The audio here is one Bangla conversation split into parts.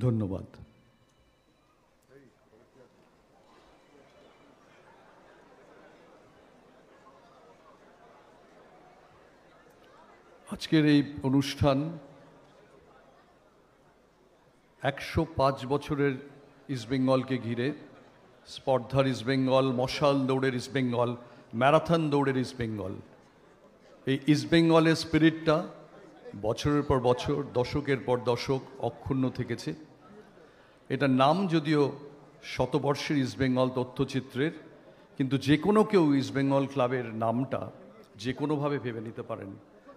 ধন্যবাদ। আজকের এই অনুষ্ঠান 105 বছরের ইস্টবেঙ্গলকে ঘিরে, স্পর্ধার ইস্টবেঙ্গল, মশাল দৌড়ের ইস্টবেঙ্গল, ম্যারাথন দৌড়ের ইস্টবেঙ্গল। এই ইস্টবেঙ্গলের স্পিরিটটা বছরের পর বছর, দশকের পর দশক অক্ষুণ্ণ থেকেছে। এটার নাম যদিও শতবর্ষের ইস্টবেঙ্গল তথ্যচিত্রের, কিন্তু যে কোনো কেউ ইস্টবেঙ্গল ক্লাবের নামটা যে কোনোভাবে ভেবে নিতে পারেন।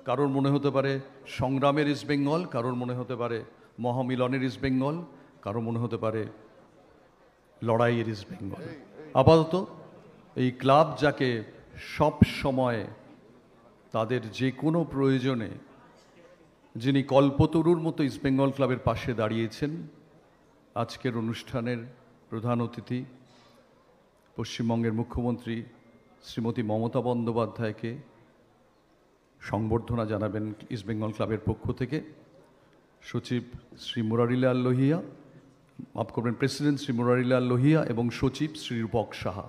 কারোর মনে হতে পারে সংগ্রামের ইস্টবেঙ্গল, কারোর মনে হতে পারে মহামিলনের ইস্টবেঙ্গল, কারোর মনে হতে পারে লড়াইয়ের ইস্টবেঙ্গল। আপাতত এই ক্লাব যাকে সব সময় তাদের যে কোনো প্রয়োজনে, যিনি কল্পতরুর মতো ইস্টবেঙ্গল ক্লাবের পাশে দাঁড়িয়েছেন, আজকের অনুষ্ঠানের প্রধান অতিথি পশ্চিমবঙ্গের মুখ্যমন্ত্রী শ্রীমতী মমতা বন্দ্যোপাধ্যায়কে সংবর্ধনা জানাবেন ইস্টবেঙ্গল ক্লাবের পক্ষ থেকে সচিব শ্রী মুরারিলাল লোহিয়া, মাফ করবেন, প্রেসিডেন্ট শ্রী মুরারিলাল লোহিয়া এবং সচিব শ্রী রূপক সাহা।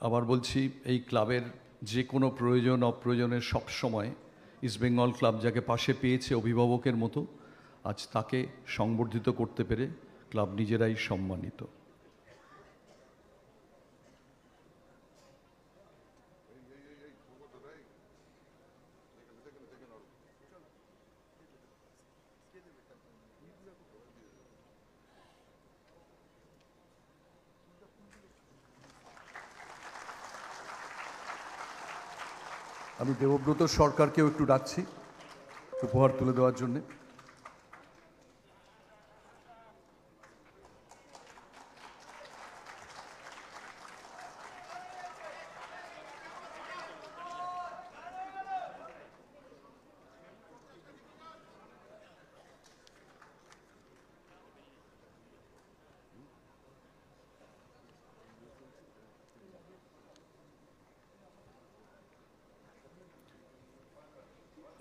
আবার বলছি, এই ক্লাবের যে কোনো প্রয়োজন অপ্রয়োজনের সবসময় ইস্টবেঙ্গল ক্লাব যাকে পাশে পেয়েছে অভিভাবকের মতো, আজ তাকে সংবর্ধিত করতে পেরে ক্লাব নিজেরাই সম্মানিত। আমি দেবব্রত সরকারকেও একটু ডাকছি উপহার তুলে দেওয়ার জন্যে।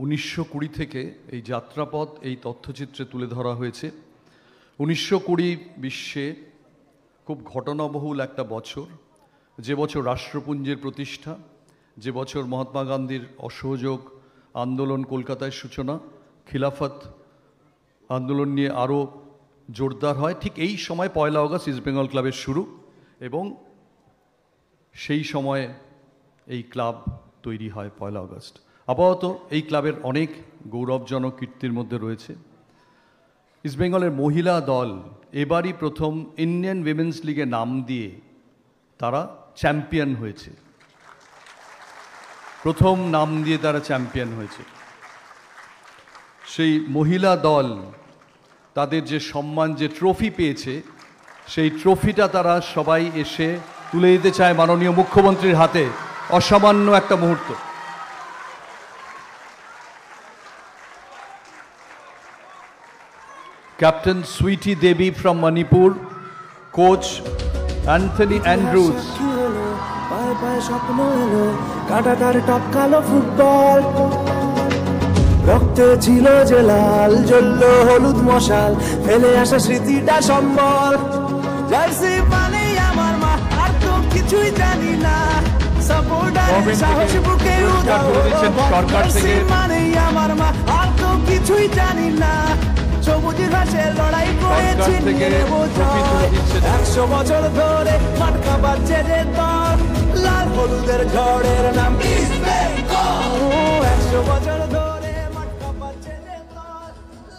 1920 থেকে এই যাত্রাপথ এই তথ্যচিত্রে তুলে ধরা হয়েছে। 1920 বিশ্বে খুব ঘটনাবহুল একটা বছর, যে বছর রাষ্ট্রপুঞ্জের প্রতিষ্ঠা, যে বছর মহাত্মা গান্ধীর অসহযোগ আন্দোলন কলকাতায় সূচনা, খিলাফত আন্দোলন নিয়ে আরও জোরদার হয়। ঠিক এই সময় 1 আগস্ট ইস্টবেঙ্গল ক্লাবের শুরু, এবং সেই সময়ে এই ক্লাব তৈরি হয় 1 আগস্ট। আপাতত এই ক্লাবের অনেক গৌরবজনক কীর্তির মধ্যে রয়েছে ইস্টবেঙ্গলের মহিলা দল এবারই প্রথম ইন্ডিয়ান উইমেন্স লিগে নাম দিয়ে তারা চ্যাম্পিয়ন হয়েছে। প্রথম নাম দিয়ে তারা চ্যাম্পিয়ন হয়েছে। সেই মহিলা দল তাদের যে সম্মান, যে ট্রফি পেয়েছে, সেই ট্রফিটা তারা সবাই এসে তুলে দিতে চায় মাননীয় মুখ্যমন্ত্রীর হাতে। অসামান্য একটা মুহূর্ত। Captain Sweetie Devi from Manipur, Coach Anthony Andrews. রক্তে ছিল যে লাল, জ্বলল হলুদ মশাল, ফেলে আসা স্মৃতিটা সম্বল। জার্সি মানে আমার মা, আর তো কিছুই জানি না। সাপোর্টার সাহস বুকে উদাও, জার্সি মানে আমার মা, আর তো কিছুই জানি না। সবুজ ঘাসে লড়াই করেছি, 100 বছর ধরে মাটকা বাজছে যে দল, লাল হলুদের ঝড়ের নাম ইস্টবেঙ্গল। 100 বছর ধরে মাটকা বাজছে যে দল,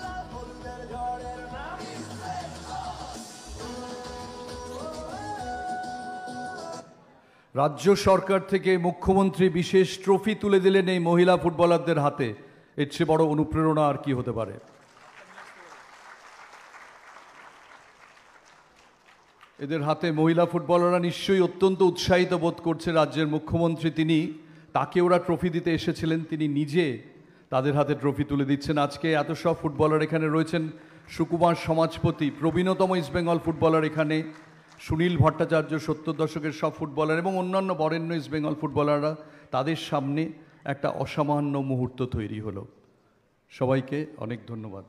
লাল হলুদের ঝড়ের নাম ইস্টবেঙ্গল। রাজ্য সরকার থেকে মুখ্যমন্ত্রী বিশেষ ট্রফি তুলে দিলেন এই মহিলা ফুটবলারদের হাতে। এর চেয়ে বড় অনুপ্রেরণা আর কি হতে পারে? এদের হাতে মহিলা ফুটবলাররা নিশ্চয়ই অত্যন্ত উৎসাহিত বোধ করছে। রাজ্যের মুখ্যমন্ত্রী, তিনি, তাকে ওরা ট্রফি দিতে এসেছিলেন, তিনি নিজে তাদের হাতে ট্রফি তুলে দিচ্ছেন। আজকে এত সব ফুটবলার এখানে রয়েছেন। সুকুমার সমাজপতি, প্রবীণতম ইস্টবেঙ্গল ফুটবলার এখানে, সুনীল ভট্টাচার্য, 70 দশকের সব ফুটবলার এবং অন্যান্য বরেণ্য ইস্টবেঙ্গল ফুটবলাররা, তাদের সামনে একটা অসামান্য মুহূর্ত তৈরি হলো। সবাইকে অনেক ধন্যবাদ।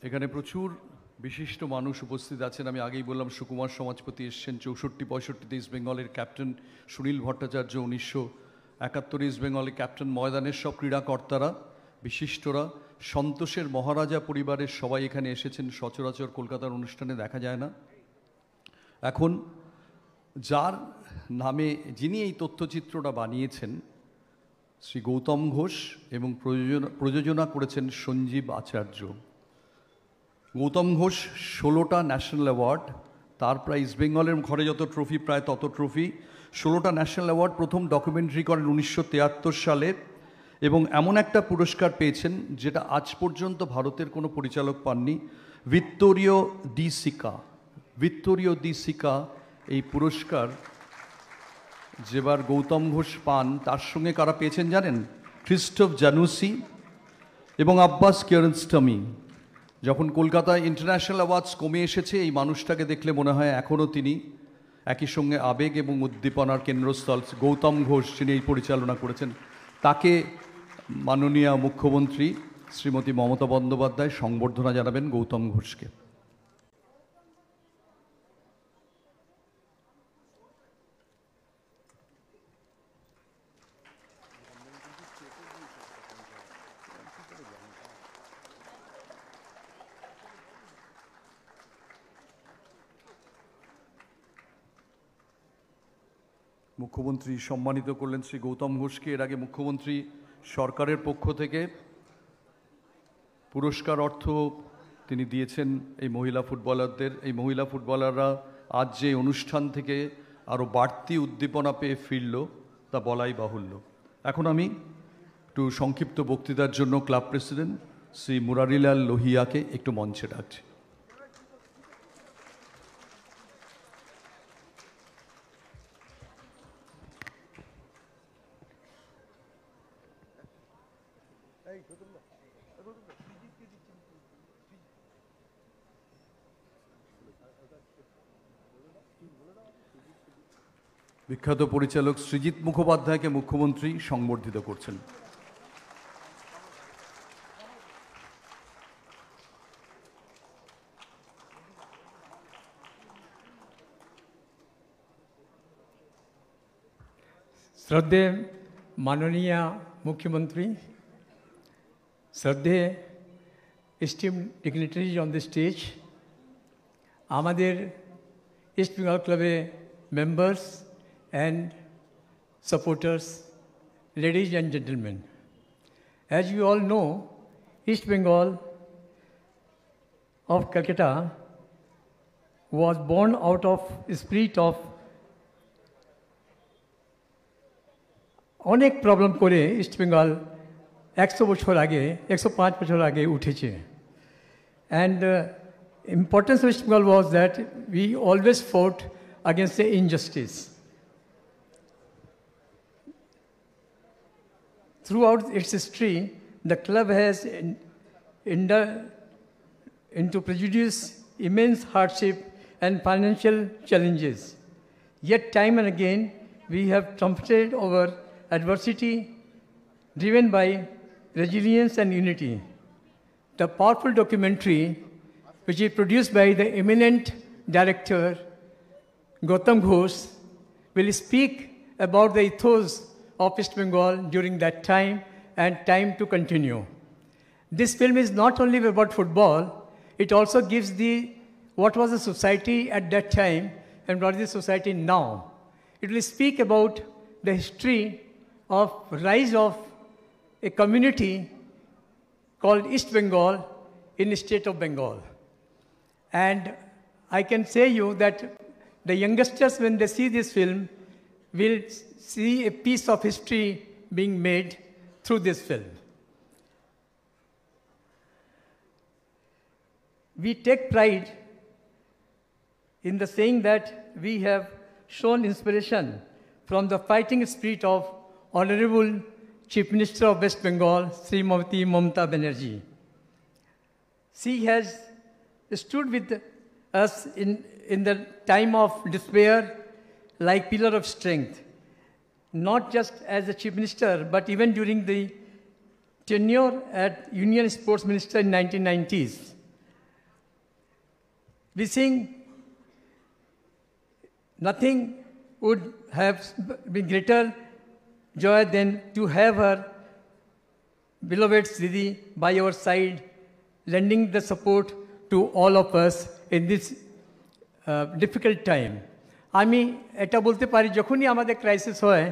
এখানে প্রচুর বিশিষ্ট মানুষ উপস্থিত আছেন। আমি আগেই বললাম সুকুমার সমাজপতি এসছেন, 64-65-তে ইস্ট বেঙ্গলের ক্যাপ্টেন সুনীল ভট্টাচার্য, 1971 ইস্ট বেঙ্গলের ক্যাপ্টেন, ময়দানের সব ক্রীড়াকর্তারা, বিশিষ্টরা, সন্তোষের মহারাজা পরিবারের সবাই এখানে এসেছেন। সচরাচর কলকাতার অনুষ্ঠানে দেখা যায় না। এখন যার নামে যিনি এই তথ্যচিত্রটা বানিয়েছেন শ্রী গৌতম ঘোষ এবং প্রযোজনা করেছেন সঞ্জীব আচার্য। গৌতম ঘোষ 16টা ন্যাশনাল অ্যাওয়ার্ড, তার প্রায় ইস্ট বেঙ্গলের ঘরে যত ট্রফি প্রায় তত ট্রফি, 16টা ন্যাশনাল অ্যাওয়ার্ড। প্রথম ডকুমেন্টারি করেন 1973 সালে এবং এমন একটা পুরস্কার পেয়েছেন যেটা আজ পর্যন্ত ভারতের কোনো পরিচালক পাননি, Vittorio D seeker. Vittorio D seeker এই পুরস্কার যেবার গৌতম ঘোষ পান, তার সঙ্গে কারা পেয়েছেন জানেন? ক্রিস্টোফ জানুসি এবং আব্বাস কিয়ারস্টমি। যখন কলকাতায় ইন্টারন্যাশনাল অ্যাওয়ার্ডস কমে এসেছে, এই মানুষটাকে দেখলে মনে হয় এখনও তিনি একই সঙ্গে আবেগ এবং উদ্দীপনার কেন্দ্রস্থল। গৌতম ঘোষ যিনি এই পরিচালনা করেছেন, তাকে মাননীয় মুখ্যমন্ত্রী শ্রীমতী মমতা বন্দ্যোপাধ্যায় সংবর্ধনা জানাবেন গৌতম ঘোষকে। মুখ্যমন্ত্রী সম্মানিত করলেন শ্রী গৌতম ঘোষকে। এর আগে মুখ্যমন্ত্রী সরকারের পক্ষ থেকে পুরস্কার অর্থ তিনি দিয়েছেন এই মহিলা ফুটবলারদের। এই মহিলা ফুটবলাররা আজ যে অনুষ্ঠান থেকে আরও বাড়তি উদ্দীপনা পেয়ে ফিরল তা বলাই বাহুল্য। এখন আমি একটু সংক্ষিপ্ত বক্তৃতার জন্য ক্লাব প্রেসিডেন্ট শ্রী মুরারিলাল লোহিয়াকে একটু মঞ্চে ডাকছি। বিখ্যাত পরিচালক সৃজিত মুখোপাধ্যায়কে মুখ্যমন্ত্রী সংবর্ধিত করছেন। শ্রদ্ধে মাননীয় মুখ্যমন্ত্রী, শ্রদ্ধে esteemed dignitaries on the stage, আমাদের ইস্ট বেঙ্গল ক্লাবে members and supporters, ladies and gentlemen. As you all know, East Bengal of Calcutta was born out of spirit of অনেক প্রবলেম করে ইস্ট বেঙ্গল 100 বছর আগে 105 বছর আগে উঠেছে। And importance of East Bengal was that we always fought against the injustice. Throughout its history, the club has into prejudice, immense hardship and financial challenges. Yet time and again, we have triumphed over adversity, driven by resilience and unity. The powerful documentary, which is produced by the eminent director Gautam Ghosh, will speak about the ethos of East Bengal during that time and time to continue. This film is not only about football, it also gives what was the society at that time and what is the society now. It will speak about the history of rise of a community called East Bengal in the state of Bengal. And I can say you that the youngsters, when they see this film, will see a piece of history being made through this film. We take pride in the saying that we have shown inspiration from the fighting spirit of Honorable Chief Minister of West Bengal, Srimati Mamata Banerjee. She has stood with us in the time of despair like pillar of strength, not just as a Chief Minister, but even during the tenure at Union Sports Minister in 1990s. Wishing nothing would have been greater joy than to have her beloved Didi by our side, lending the support to all of us in this difficult time. আমি এটা বলতে পারি যখনই আমাদের ক্রাইসিস হয়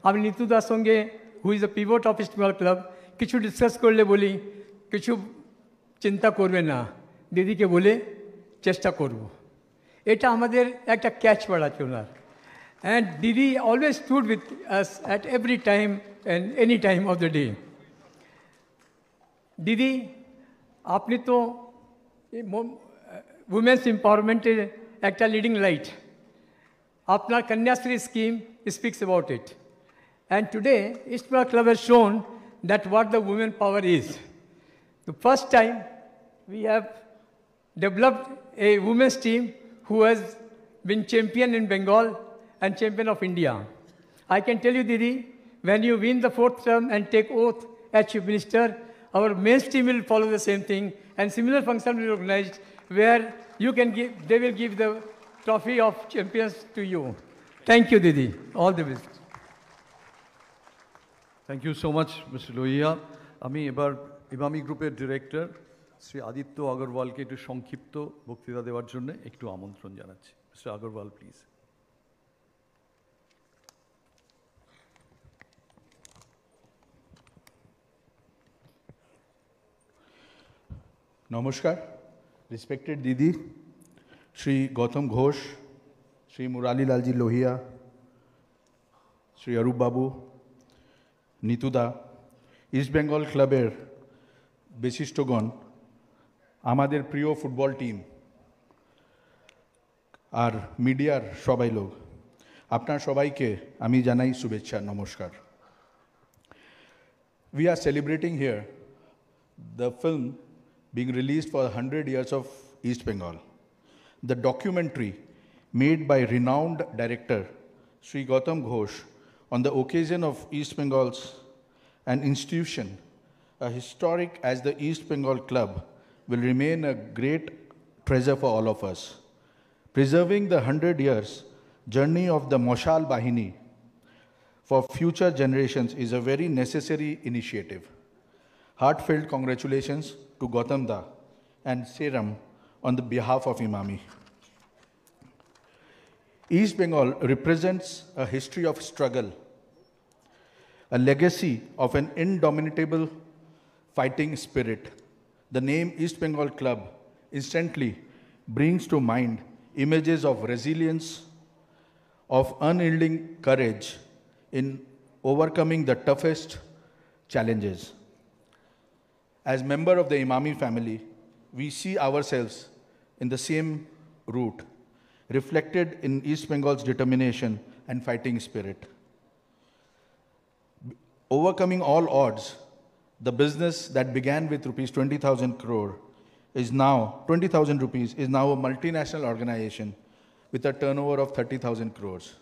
আমি নিতুদার সঙ্গে who is the pivot of east Bengal club কিছু ডিসকাস করলে বলি কিছু চিন্তা করবে না দিদিকে বলে চেষ্টা করব এটা আমাদের একটা ক্যাচ পড়াচ্ছে ওনার অ্যান্ড দিদি always stood with us at every time and any time of the day দিদি আপনি তো উমেন্স এম্পাওয়ারমেন্টের একটা লিডিং লাইট আপনার Kanyashree scheme speaks about it. And today, East Bengal Club has shown that what the women power is. The first time we have developed a women's team who has been champion in Bengal and champion of India. I can tell you, Didi, when you win the 4th term and take oath as Chief Minister, our men's team will follow the same thing and similar function will be organized where you can give, they will give the trophy of champions to you. Thank you, Didi. All the best. Thank you so much mister Lohia আমি এবার ইমামি গ্রুপের ডিরেক্টর শ্রী আদিত্য আগরওয়ালকে একটু সংক্ষিপ্ত বক্তৃতা দেওয়ার জন্য একটু আমন্ত্রণ জানাচ্ছি মিস্টার আগরওয়াল প্লিজ নমস্কার রেসপেক্টেড দিদি শ্রী গৌতম ঘোষ শ্রী মুরালি লালজি লোহিয়া শ্রী অরূপ বাবু নিতুদা ইস্ট বেঙ্গল ক্লাবের বিশিষ্টগণ আমাদের প্রিয় ফুটবল টিম আর মিডিয়ার সবাই লোক আপনার সবাইকে আমি জানাই শুভেচ্ছা নমস্কার We are celebrating here the film being released for 100 years of East Bengal. The documentary made by renowned director Sri Gautam Ghosh on the occasion of East Bengal's an institution, historic as the East Bengal Club, will remain a great treasure for all of us. Preserving the 100 years journey of the Moshal Bahini for future generations is a very necessary initiative. Heartfelt congratulations to Gautam Da and Seram on the behalf of Imami. East Bengal represents a history of struggle, a legacy of an indomitable fighting spirit. The name East Bengal Club instantly brings to mind images of resilience, of unyielding courage in overcoming the toughest challenges. As member of the Imami family, we see ourselves in the same route, reflected in East Bengal's determination and fighting spirit. Overcoming all odds, the business that began with rupees 20,000 crore is now, 20,000 rupees, is now a multinational organization with a turnover of 30,000 crores.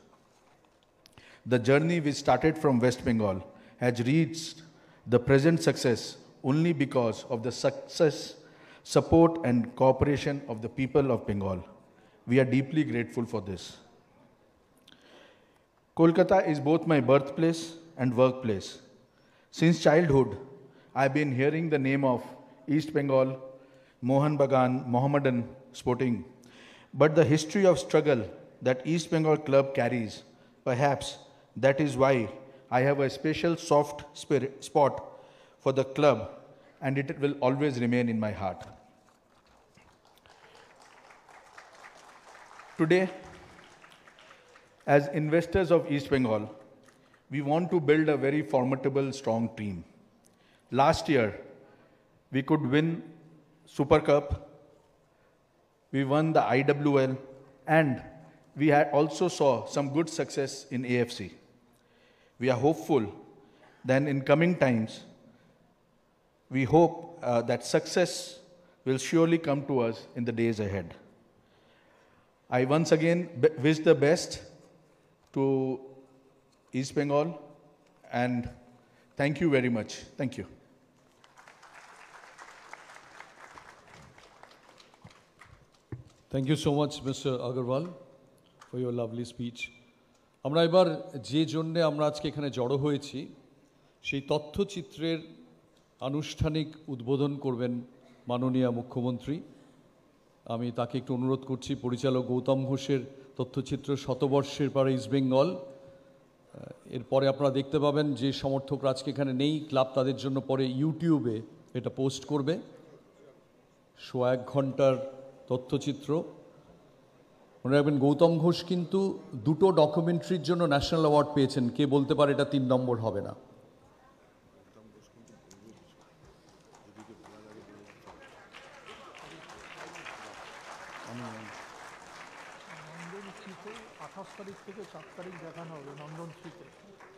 The journey which started from West Bengal has reached the present success only because of the success, support and cooperation of the people of Bengal. We are deeply grateful for this. Kolkata is both my birthplace and workplace. Since childhood, I've been hearing the name of East Bengal, Mohan Bagan, Mohammedan Sporting. But the history of struggle that East Bengal Club carries, perhaps that is why I have a special soft spot for the club, and it will always remain in my heart. Today, as investors of East Bengal, we want to build a very formidable, strong team. Last year, we could win Super Cup, we won the IWL, and we had also saw some good success in AFC. We are hopeful then in coming times, we hope that success will surely come to us in the days ahead. I once again wish the best to East Bengal and thank you very much. Thank you. Thank you so much, Mr. Agarwal, for your lovely speech. আমরা এবার যে জন্যে আমরা আজকে এখানে জড়ো হয়েছি সেই তথ্যচিত্রের আনুষ্ঠানিক উদ্বোধন করবেন মাননীয় মুখ্যমন্ত্রী। আমি তাকে একটু অনুরোধ করছি, পরিচালক গৌতম ঘোষের তথ্যচিত্র শতবর্ষের পরে ইস্ট বেঙ্গল। এরপরে আপনারা দেখতে পাবেন যে সমর্থকরা আজকে এখানে নেই, ক্লাব তাদের জন্য পরে ইউটিউবে এটা পোস্ট করবে। 1.5 ঘন্টার তথ্যচিত্র। মনে রাখবেন গৌতম ঘোষ কিন্তু 2টো ডকুমেন্টারির জন্য ন্যাশনাল অ্যাওয়ার্ড পেয়েছেন। কে বলতে পারে এটা 3 নম্বর হবে না?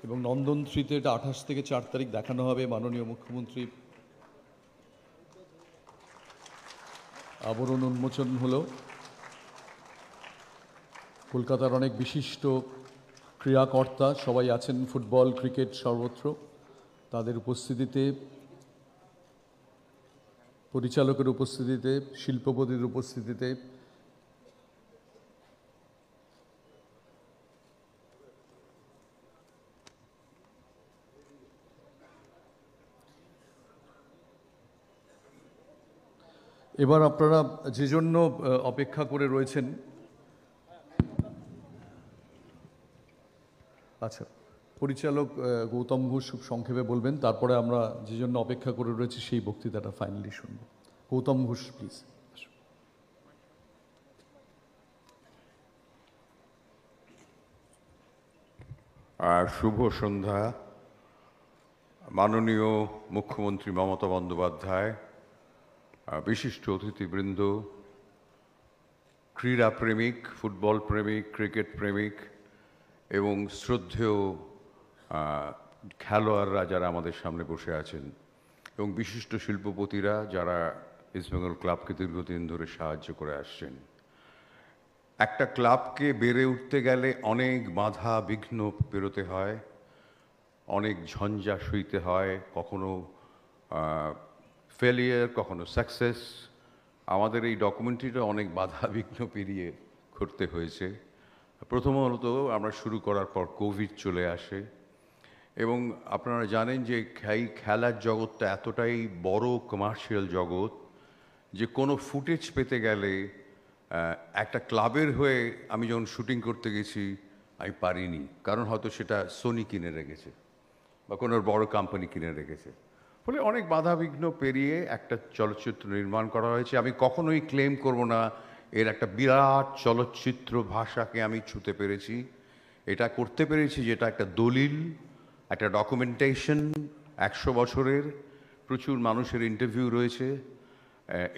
এবং নন্দন 3-তে এটা 28 থেকে 4 তারিখ দেখানো হবে। মাননীয় মুখ্যমন্ত্রী আবরণ উন্মোচন হলো। কলকাতার অনেক বিশিষ্ট ক্রীড়াকর্তা সবাই আছেন, ফুটবল, ক্রিকেট সর্বত্র, তাদের উপস্থিতিতে, পরিচালকের উপস্থিতিতে, শিল্পপতির উপস্থিতিতে এবার আপনারা যে জন্য অপেক্ষা করে রয়েছেন, আচ্ছা পরিচালক গৌতম ঘোষ খুব সংক্ষেপে বলবেন, তারপরে আমরা যে জন্য অপেক্ষা করে রয়েছি সেই বক্তৃতাটা ফাইনালি শুনব। গৌতম ঘোষ প্লিজ। শুভ সন্ধ্যা। মাননীয় মুখ্যমন্ত্রী মমতা বন্দ্যোপাধ্যায়, বিশিষ্ট অতিথিবৃন্দ, ক্রীড়া প্রেমিক, ফুটবল প্রেমিক, ক্রিকেট প্রেমিক এবং শ্রদ্ধেয় খেলোয়াড়রা যারা আমাদের সামনে বসে আছেন এবং বিশিষ্ট শিল্পপতিরা যারা ইস্টবেঙ্গল ক্লাবকে দীর্ঘদিন ধরে সাহায্য করে আসছেন। একটা ক্লাবকে বেড়ে উঠতে গেলে অনেক বাধা বিঘ্ন পেরোতে হয়, অনেক ঝঞ্ঝা সইতে হয়, কখনো ফেলিয়ার, কখনো সাকসেস। আমাদের এই ডকুমেন্টারিটা অনেক বাধা বিঘ্ন পেরিয়ে করতে হয়েছে। প্রথমত আমরা শুরু করার পর কোভিড চলে আসে এবং আপনারা জানেন যে এই খেলার জগৎটা এতটাই বড় কমার্শিয়াল জগৎ যে কোনো ফুটেজ পেতে গেলে একটা ক্লাবের হয়ে আমি যখন শুটিং করতে গেছি আমি পারিনি, কারণ হয়তো সেটা সোনি কিনে রেখেছে বা কোনো বড় কোম্পানি কিনে রেখেছে। ফলে অনেক বাধাবিঘ্ন পেরিয়ে একটা চলচ্চিত্র নির্মাণ করা হয়েছে। আমি কখনোই ক্লেম করব না এর একটা বিরাট চলচ্চিত্র ভাষাকে আমি ছুঁতে পেরেছি। এটা করতে পেরেছি যেটা একটা দলিল, একটা ডকুমেন্টেশন, 100 বছরের, প্রচুর মানুষের ইন্টারভিউ রয়েছে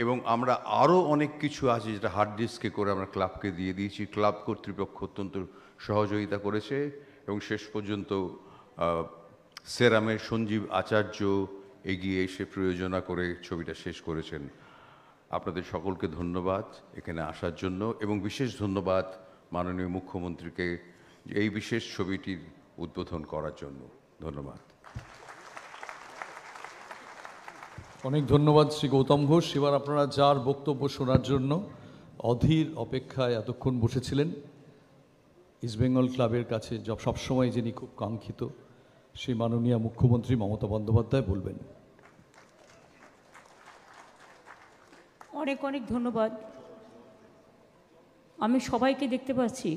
এবং আমরা আরও অনেক কিছু আছে যেটা হার্ড ডিস্কে করে আমরা ক্লাবকে দিয়ে দিয়েছি। ক্লাব কর্তৃপক্ষ অত্যন্ত সহযোগিতা করেছে এবং শেষ পর্যন্ত সেরামের সঞ্জীব আচার্য এগিয়ে এসে প্রয়োজনা করে ছবিটা শেষ করেছেন। আপনাদের সকলকে ধন্যবাদ এখানে আসার জন্য এবং বিশেষ ধন্যবাদ মাননীয় মুখ্যমন্ত্রীকে এই বিশেষ ছবিটির উদ্বোধন করার জন্য। ধন্যবাদ। অনেক ধন্যবাদ শ্রী গৌতম ঘোষ। এবার আপনারা যার বক্তব্য শোনার জন্য অধীর অপেক্ষায় এতক্ষণ বসেছিলেন, ইস্টবেঙ্গল ক্লাবের কাছে সবসময় যিনি খুব কাঙ্ক্ষিত, সেই মাননীয় মুখ্যমন্ত্রী মমতা বন্দ্যোপাধ্যায় বলবেন। অনেক অনেক ধন্যবাদ। আমি সবাইকে দেখতে পাচ্ছি,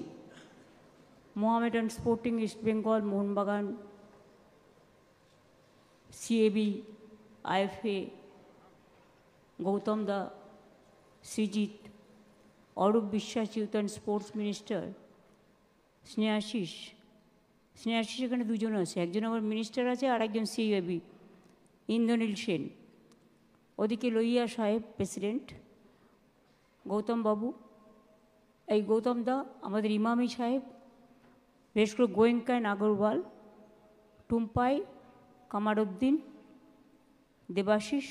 Mohammedan sporting East Bengal, Mohun Bagan, CAB, IFA, Gautam da, Srijit, Arup Biswas, youth and sports minister, Snehasish এখানে দুজন আছে, একজন আমার মিনিস্টার আছে আর একজন সিএবি, ইন্দ্রনীল সেন, ওদিকে লোহিয়া সাহেব প্রেসিডেন্ট, গৌতম বাবু, এই গৌতম দা, আমাদের ইমামি সাহেব, বিশেষ করে গোয়েঙ্কা অ্যান্ড আগরওয়াল, টুম্পাই, কামারউদ্দিন, দেবাশিস,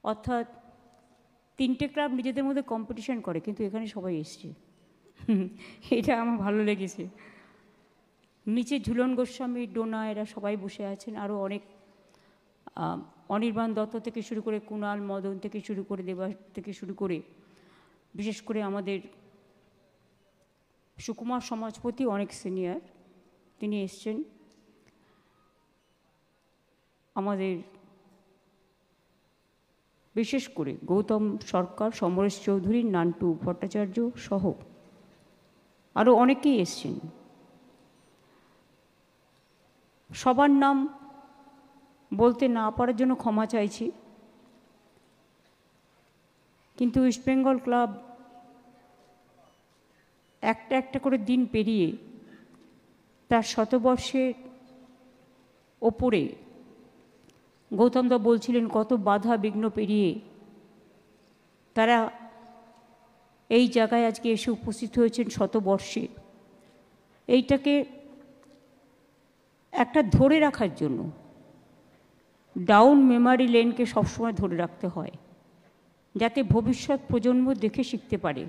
অর্থাৎ 3টে ক্লাব নিজেদের মধ্যে কম্পিটিশন করে, কিন্তু এখানে সবাই এসছে। এটা আমার ভালো লেগেছে। নিচে ঝুলন গোস্বামী, ডোনা, এরা সবাই বসে আছেন। আরও অনেক, অনির্বাণ দত্ত থেকে শুরু করে কুণাল, মদন থেকে শুরু করে দেবাস থেকে শুরু করে, বিশেষ করে আমাদের সুকুমার সমাজপতি অনেক সিনিয়র, তিনি এসছেন। আমাদের বিশেষ করে গৌতম সরকার, সমরেশ চৌধুরী, নান্টু ভট্টাচার্য সহ আরও অনেকেই এসছেন। সবার নাম বলতে না পারার জন্য ক্ষমা চাইছি, কিন্তু ইস্টবেঙ্গল ক্লাব একটা একটা করে দিন পেরিয়ে তার শতবর্ষের ওপরে, গৌতমদা বলছিলেন কত বাধা বিঘ্ন পেরিয়ে তারা এই জায়গায় আজকে এসে উপস্থিত হয়েছেন শতবর্ষে। এইটাকে একটা ধরে রাখার জন্য ডাউন মেমারি লেনকে সবসময় ধরে রাখতে হয়, যাতে ভবিষ্যৎ প্রজন্ম দেখে শিখতে পারে।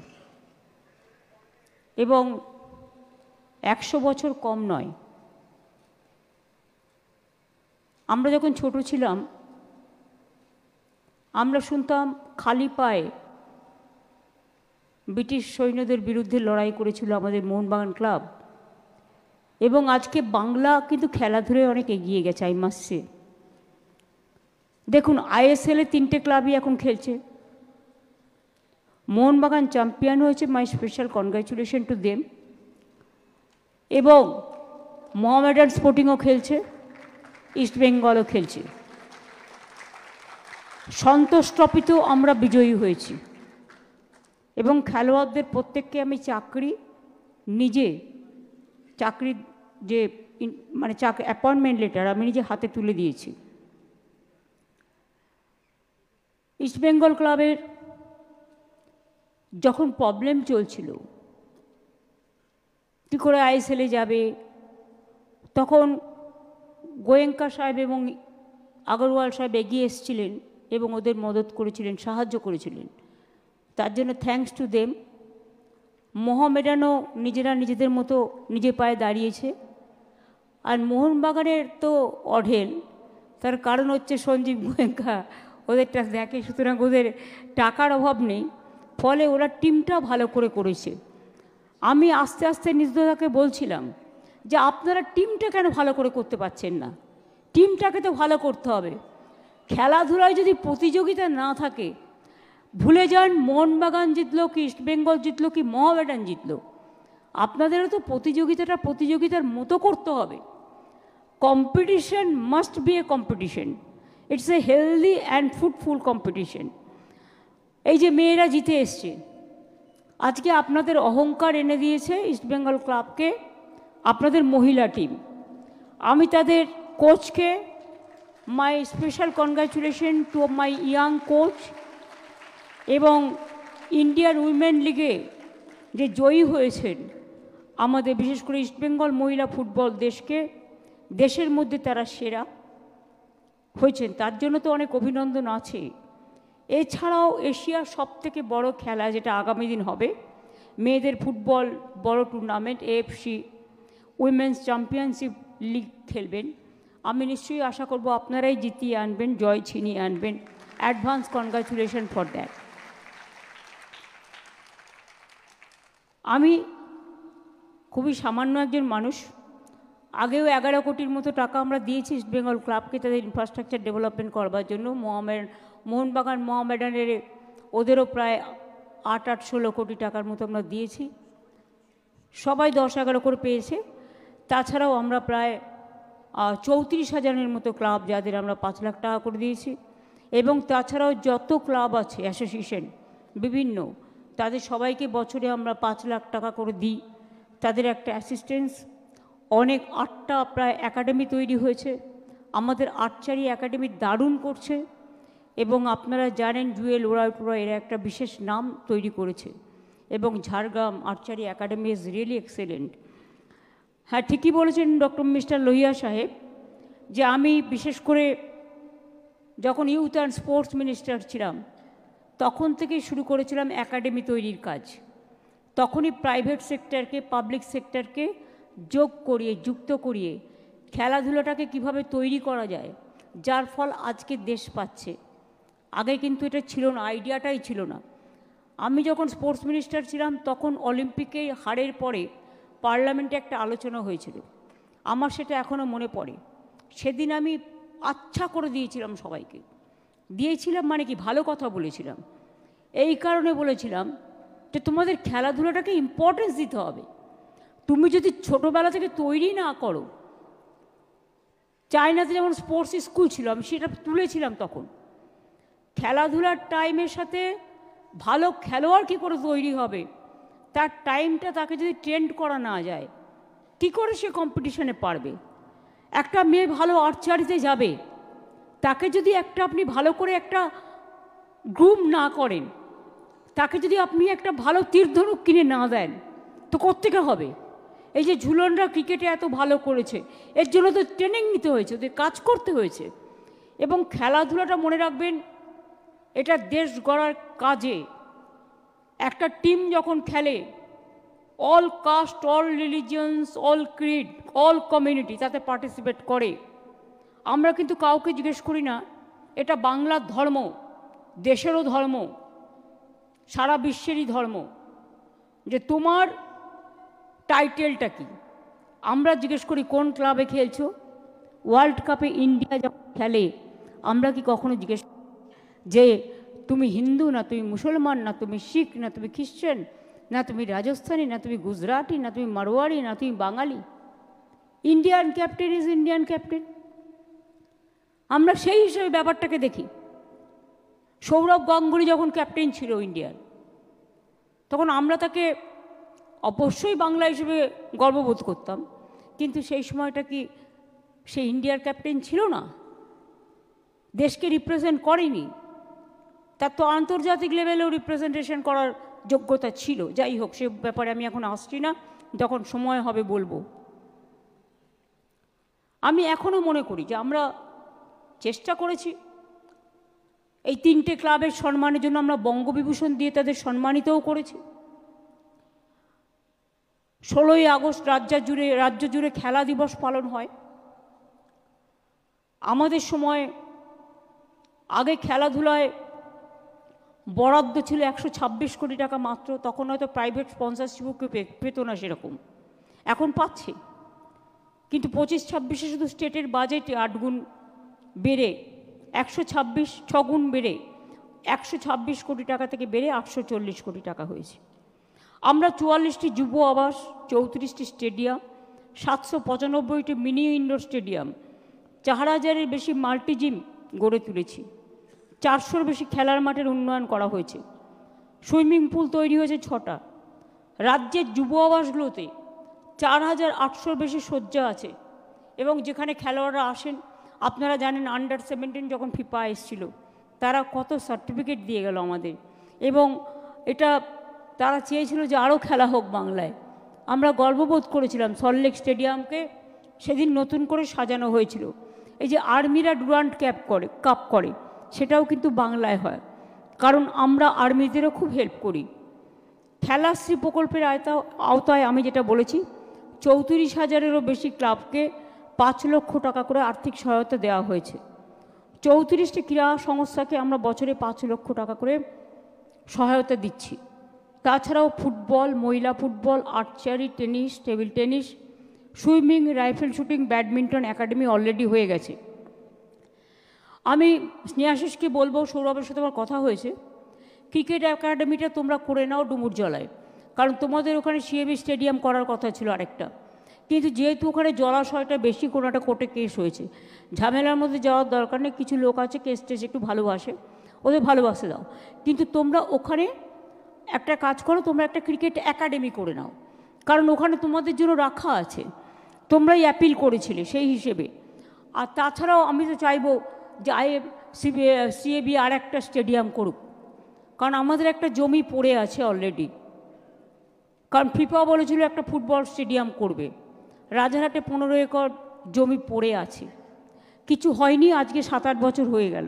এবং 100 বছর কম নয়। আমরা যখন ছোট ছিলাম আমরা শুনতাম খালি পায়ে ব্রিটিশ সৈন্যদের বিরুদ্ধে লড়াই করেছিল আমাদের মোহনবাগান ক্লাব, এবং আজকে বাংলা কিন্তু খেলাধুলায় অনেক এগিয়ে গেছে। আই মাস্ট সে, দেখুন ISL-এ 3টে ক্লাবই এখন খেলছে। মোহনবাগান চ্যাম্পিয়ন হয়েছে, মাই স্পেশাল কনগ্র্যাচুলেশন টু দেম। এবং মোহামেডান স্পোর্টিংও খেলছে, ইস্টবেঙ্গলও খেলছে। সন্তোষ ট্রফিতেও আমরা বিজয়ী হয়েছি। এবং খেলোয়াড়দের প্রত্যেককে আমি নিজে চাকরির যে মানে অ্যাপয়েন্টমেন্ট লেটার আমি নিজে হাতে তুলে দিয়েছি। ইস্টবেঙ্গল ক্লাবের যখন প্রবলেম চলছিল কী করে ISL-এ যাবে, তখন গোয়েঙ্কা সাহেব এবং আগরওয়াল সাহেব এগিয়ে এসেছিলেন এবং ওদের মদত করেছিলেন, সাহায্য করেছিলেন। তার জন্য থ্যাঙ্কস টু দেম। মোহামেডানও নিজেরা নিজেদের মতো নিজে পায়ে দাঁড়িয়েছে। আর মোহনবাগানের তো অঢেল, তার কারণ হচ্ছে সঞ্জীব গোয়েঙ্কা ওদেরটা দেখে, সুতরাং ওদের টাকার অভাব নেই, ফলে ওরা টিমটা ভালো করে করেছে। আমি আস্তে আস্তে নিজদাকে বলছিলাম যে আপনারা টিমটা কেন ভালো করে করতে পারছেন না, টিমটাকে তো ভালো করতে হবে। খেলাধুলায় যদি প্রতিযোগিতা না থাকে, ভুলে যান মোহনবাগান জিতলো কি ইস্টবেঙ্গল জিতলো কি মোহামেডান জিতলো, আপনাদেরও তো প্রতিযোগিতার মতো করতে হবে। Competition must B A competition, it's a healthy and fruitful competition. এই যে মেয়েরা জিতে এসছে, আজকে আপনাদের অহংকার এনে দিয়েছে ইস্টবেঙ্গল ক্লাবকে আপনাদের মহিলা টিম। আমি তাদের কোচকে my special congratulation to my young coach. এবং ইন্ডিয়ান উইমেন লিগে যে জয়ী হয়েছেন আমাদের, বিশেষ করে ইস্টবেঙ্গল মহিলা ফুটবল দেশের মধ্যে তারা সেরা হয়েছেন, তার জন্য তো অনেক অভিনন্দন আছে। এছাড়াও এশিয়ার সবথেকে বড় খেলা যেটা আগামী দিন হবে, মেয়েদের ফুটবল বড় tournament AFC women's championship league খেলবেন। আমি নিশ্চয়ই আশা করব আপনারাই জিতিয়ে আনবেন, জয় ছিনিয়ে আনবেন। Advance congratulation for that. আমি খুবই সামান্য একজন মানুষ, আগেও 11 কোটির মতো টাকা আমরা দিয়েছি ইস্টবেঙ্গল ক্লাবকে তাদের ইনফ্রাস্ট্রাকচার ডেভেলপমেন্ট করবার জন্য। মোহনবাগান মোহামেডানের ওদেরও প্রায় 8-16 কোটি টাকার মতো আমরা দিয়েছি, সবাই 10-11 করে পেয়েছে। তাছাড়াও আমরা প্রায় 34,000-এর মতো ক্লাব যাদের আমরা 5 লাখ টাকা করে দিয়েছি। এবং তাছাড়াও যত ক্লাব আছে অ্যাসোসিয়েশন বিভিন্ন, তাদের সবাইকে বছরে আমরা 5 লাখ টাকা করে দিই, তাদের একটা অ্যাসিস্ট্যান্স। অনেক 8টা প্রায় একাডেমি তৈরি হয়েছে, আমাদের আর্চারি একাডেমি দারুণ করছে। এবং আপনারা জানেন জুয়েল ওরাইপুরা এরা একটা বিশেষ নাম তৈরি করেছে, এবং Jhargram archery academy is really excellent. হ্যাঁ, ঠিকই বলেছেন ডক্টর মিস্টার লোহিয়া সাহেব, যে আমি বিশেষ করে যখন ইউথ অ্যান্ড স্পোর্টস মিনিস্টার ছিলাম তখন থেকেই শুরু করেছিলাম একাডেমি তৈরির কাজ। তখনই প্রাইভেট সেক্টরকে, পাবলিক সেক্টরকে যুক্ত করিয়ে খেলাধুলাটাকে কিভাবে তৈরি করা যায়, যার ফল আজকে দেশ পাচ্ছে। আগে কিন্তু এটা ছিল না, আইডিয়াটাই ছিল না। আমি যখন স্পোর্টস মিনিস্টার ছিলাম তখন অলিম্পিকে হারের পরে পার্লামেন্টে একটা আলোচনা হয়েছিল, আমার সেটা এখনও মনে পড়ে। সেদিন আমি আচ্ছা করে দিয়েছিলাম, সবাইকে দিয়েছিলাম, মানে কি ভালো কথা বলেছিলাম। এই কারণে বলেছিলাম যে তোমাদের খেলাধুলাটাকে ইম্পর্টেন্স দিতে হবে। তুমি যদি ছোটোবেলা থেকে তৈরি না করো, চায়নাতে যেমন স্পোর্টস স্কুল ছিল, আমি সেটা তুলেছিলাম তখন। খেলাধুলার টাইমের সাথে ভালো খেলোয়াড় কী করে তৈরি হবে, তার টাইমটা তাকে যদি ট্রেন্ড করা না যায়, কী করে সে কম্পিটিশনে পারবে? একটা মেয়ে ভালো আর্চারিতে যাবে, তাকে যদি আপনি ভালো করে একটা গ্রুম না করেন, তাকে যদি আপনি একটা ভালো তীরধনুক কিনে না দেন, তো কোত্থেকে হবে? এই যে ঝুলনরা ক্রিকেটে এত ভালো করেছে, এর জন্য তো ট্রেনিং নিতে হয়েছে, ওদের কাজ করতে হয়েছে। এবং খেলাধুলাটা মনে রাখবেন, এটা দেশ গড়ার কাজে। একটা টিম যখন খেলে, all caste, all religions, all creed, all community তাতে পার্টিসিপেট করে। আমরা কিন্তু কাউকে জিজ্ঞেস করি না এটা বাংলার ধর্ম, দেশেরও ধর্ম, সারা বিশ্বেরই ধর্ম, যে তোমার টাইটেলটা কি। আমরা জিজ্ঞেস করি কোন ক্লাবে খেলছো। ওয়ার্ল্ড কাপে ইন্ডিয়া যখন খেলে, আমরা কি কখনো জিজ্ঞেস যে তুমি হিন্দু না তুমি মুসলমান, না তুমি শিখ, না তুমি খ্রিশ্চান, না তুমি রাজস্থানী, না তুমি গুজরাটি, না তুমি মারোয়াড়ি, না তুমি Bengali? Indian captain is Indian captain. আমরা সেই হিসেবে ব্যাপারটাকে দেখি। সৌরভ গাঙ্গুলি যখন ক্যাপ্টেন ছিল ইন্ডিয়ার, তখন আমরা তাকে অবশ্যই বাংলা হিসেবে গর্ববোধ করতাম, কিন্তু সেই সময়টা কি সে ইন্ডিয়ার ক্যাপ্টেন ছিল না? দেশকে রিপ্রেজেন্ট করেনি। তার তো আন্তর্জাতিক লেভেলেও রিপ্রেজেন্টেশন করার যোগ্যতা ছিল। যাই হোক, সে ব্যাপারে আমি এখন আসছি না, যখন সময় হবে বলবো। আমি এখনও মনে করি যে আমরা চেষ্টা করেছি। এই 3টে ক্লাবের সম্মানের জন্য আমরা বঙ্গবিভূষণ দিয়ে তাদের সম্মানিতও করেছি। 16ই আগস্ট রাজ্য জুড়ে খেলা দিবস পালন হয়। আমাদের সময় আগে খেলাধুলায় বরাদ্দ ছিল 126 কোটি টাকা মাত্র। তখন হয়তো প্রাইভেট স্পন্সরশিপও পেত না সেরকম, এখন পাচ্ছে। কিন্তু 25-26-এ শুধু স্টেটের বাজেটে 8 গুণ বেড়ে 6 গুণ বেড়ে 126 কোটি টাকা থেকে বেড়ে 840 কোটি টাকা হয়েছে। আমরা 44টি যুব আবাস, 34টি স্টেডিয়াম, 795টি মিনি ইনডোর স্টেডিয়াম, 4000-এর বেশি মাল্টি জিম গড়ে তুলেছি। 400-র বেশি খেলার মাঠের উন্নয়ন করা হয়েছে। সুইমিং পুল তৈরি হয়েছে 6টা। রাজ্যের যুব আবাসগুলোতে 4800-র বেশি শয্যা আছে। এবং যেখানে খেলোয়াড়রা আসেন, আপনারা জানেন আন্ডার 17 যখন ফিফা এসেছিল, তারা কত সার্টিফিকেট দিয়ে গেল আমাদের। এবং এটা তারা চেয়েছিল যে আরও খেলা হোক বাংলায়। আমরা গর্ববোধ করেছিলাম। সল্টলেক স্টেডিয়ামকে সেদিন নতুন করে সাজানো হয়েছিল। এই যে আর্মিরা ডুরান্ট কাপ করে, সেটাও কিন্তু বাংলায় হয়, কারণ আমরা আর্মিদেরও খুব হেল্প করি। খেলাশ্রী প্রকল্পের আওতায় আমি যেটা বলেছি, 34,000-এরও বেশি ক্লাবকে 5 লক্ষ টাকা করে আর্থিক সহায়তা দেওয়া হয়েছে। 34টি ক্রীড়া সংস্থাকে আমরা বছরে 5 লক্ষ টাকা করে সহায়তা দিচ্ছি। তাছাড়াও ফুটবল, মহিলা football, archery, tennis, table tennis, swimming, rifle shooting, badminton academy already হয়ে গেছে। আমি স্নেহাশিসকে বলবো, সৌরভের সাথে আমার কথা হয়েছে, ক্রিকেট একাডেমিটা তোমরা করে নাও ডুমুরজলায়, কারণ তোমাদের ওখানে সিএবি স্টেডিয়াম করার কথা ছিল আরেকটা। কিন্তু যেহেতু ওখানে জলাশয়টা বেশি, কোনো একটা কোর্টে কেস হয়েছে, ঝামেলার মধ্যে যাওয়ার দরকার নেই। কিছু লোক আছে কেস টেস একটু ভালোবাসে, ওদের ভালোবাসে দাও। কিন্তু তোমরা ওখানে একটা কাজ করো, তোমরা একটা ক্রিকেট একাডেমি করে নাও, কারণ ওখানে তোমাদের জন্য রাখা আছে, তোমরাই অ্যাপিল করেছিলে সেই হিসেবে। আর তাছাড়াও আমি তো চাইবো যে সিএবি আর একটা স্টেডিয়াম করুক, কারণ আমাদের একটা জমি পড়ে আছে অলরেডি। কারণ ফিফা বলেছিল একটা ফুটবল স্টেডিয়াম করবে, রাজারহাটে 15 একর জমি পড়ে আছে, কিছু হয়নি, আজকে 7-8 বছর হয়ে গেল।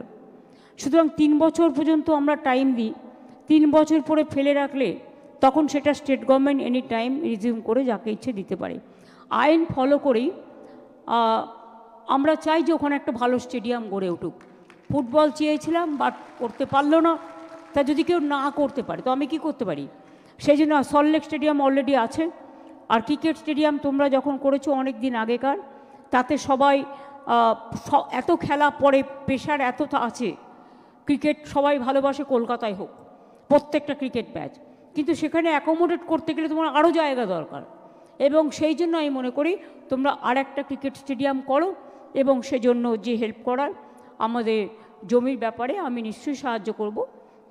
সুতরাং 3 বছর পর্যন্ত আমরা টাইম দিই, 3 বছর পরে ফেলে রাখলে তখন সেটা state government any time resume করে যাকে ইচ্ছে দিতে পারে। আইন ফলো করেই আমরা চাই যে ওখানে একটা ভালো স্টেডিয়াম গড়ে উঠুক। ফুটবল চেয়েছিলাম বাট করতে পারলো না, তা যদি কেউ না করতে পারে তো আমি কি করতে পারি? সেই জন্য সল্টলেক স্টেডিয়াম অলরেডি আছে, আর ক্রিকেট স্টেডিয়াম তোমরা যখন করেছো অনেক দিন আগেকার, তাতে সবাই এত খেলা পড়ে, প্রেশার এত আছে, ক্রিকেট সবাই ভালোবাসে, কলকাতায় হোক প্রত্যেকটা ক্রিকেট ম্যাচ, কিন্তু সেখানে অ্যাকোমোডেট করতে গেলে তোমার আরও জায়গা দরকার, এবং সেই জন্য আমি মনে করি তোমরা আর একটা ক্রিকেট স্টেডিয়াম করো, এবং সেজন্য যে হেল্প করার আমাদের জমির ব্যাপারে আমি নিশ্চয়ই সাহায্য করব,